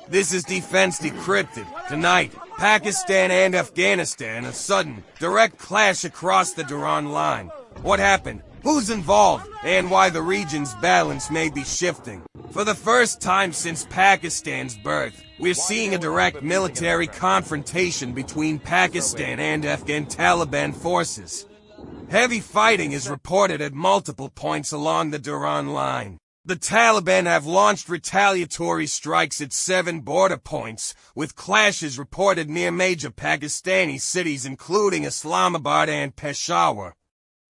This is Defense Decrypted. Tonight, Pakistan and Afghanistan, a sudden, direct clash across the Durand Line. What happened? Who's involved? And why the region's balance may be shifting. For the first time since Pakistan's birth, we're seeing a direct military confrontation between Pakistan and Afghan Taliban forces. Heavy fighting is reported at multiple points along the Durand Line. The Taliban have launched retaliatory strikes at 7 border points, with clashes reported near major Pakistani cities including Islamabad and Peshawar.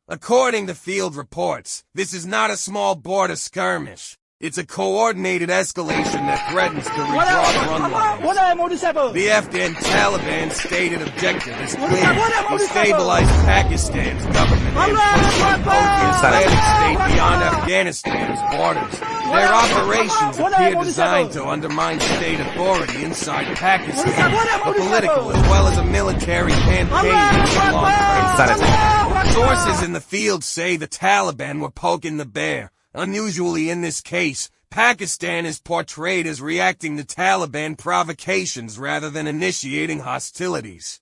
According to field reports, this is not a small border skirmish. It's a coordinated escalation that threatens to redraw front lines. The Afghan Taliban stated objective is clear: to stabilize Pakistan's government and push the Islamic State beyond Afghanistan's borders. Their operations appear designed to undermine state authority inside Pakistan, a political as well as a military campaign. Sources in the field say the Taliban were poking the bear. Unusually in this case, Pakistan is portrayed as reacting to Taliban provocations rather than initiating hostilities.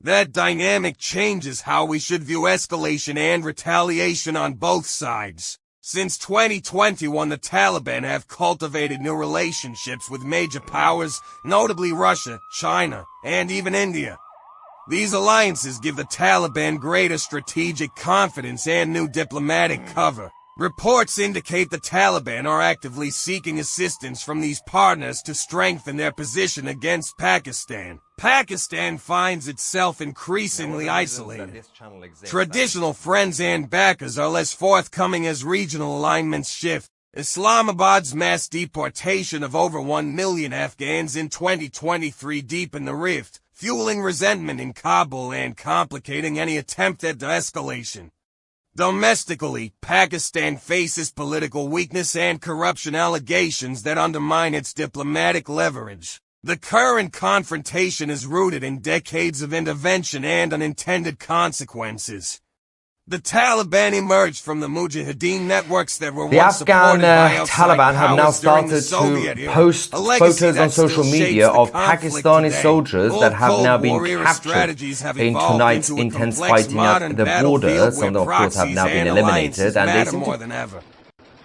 That dynamic changes how we should view escalation and retaliation on both sides. Since 2021, the Taliban have cultivated new relationships with major powers, notably Russia, China, and even India. These alliances give the Taliban greater strategic confidence and new diplomatic cover. Reports indicate the Taliban are actively seeking assistance from these partners to strengthen their position against Pakistan. Pakistan finds itself increasingly isolated. Traditional friends and backers are less forthcoming as regional alignments shift. Islamabad's mass deportation of over 1 million Afghans in 2023 deepened the rift, fueling resentment in Kabul and complicating any attempt at de-escalation. Domestically, Pakistan faces political weakness and corruption allegations that undermine its diplomatic leverage. The current confrontation is rooted in decades of intervention and unintended consequences. The Taliban emerged from the Mujahideen networks that were once supported by outside Taliban have now powers during the started Soviet to era, post a legacy photos that on still social shapes media the of conflict Pakistani today. soldiers Old that have Cold now been War era captured strategies have in evolved tonight's into a intense complex fighting at modern the border. battlefield Some, where of course, have proxies now been and alliances eliminated, and they matter seem more to... than ever.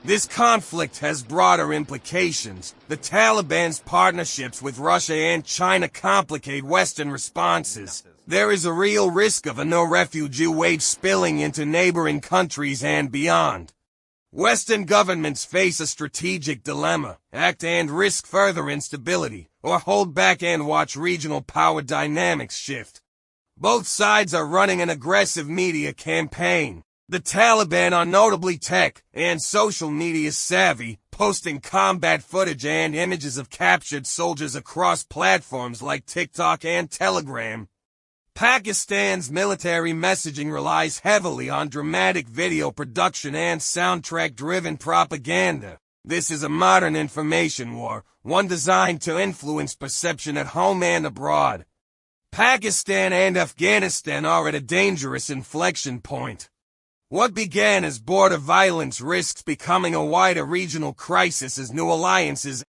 This conflict has broader implications. The Taliban's partnerships with Russia and China complicate Western responses. There is a real risk of a no refugee wave spilling into neighboring countries and beyond. Western governments face a strategic dilemma: act and risk further instability, or hold back and watch regional power dynamics shift. Both sides are running an aggressive media campaign. The Taliban are notably tech and social media savvy, posting combat footage and images of captured soldiers across platforms like TikTok and Telegram. Pakistan's military messaging relies heavily on dramatic video production and soundtrack-driven propaganda. This is a modern information war, one designed to influence perception at home and abroad. Pakistan and Afghanistan are at a dangerous inflection point. What began as border violence risks becoming a wider regional crisis as new alliances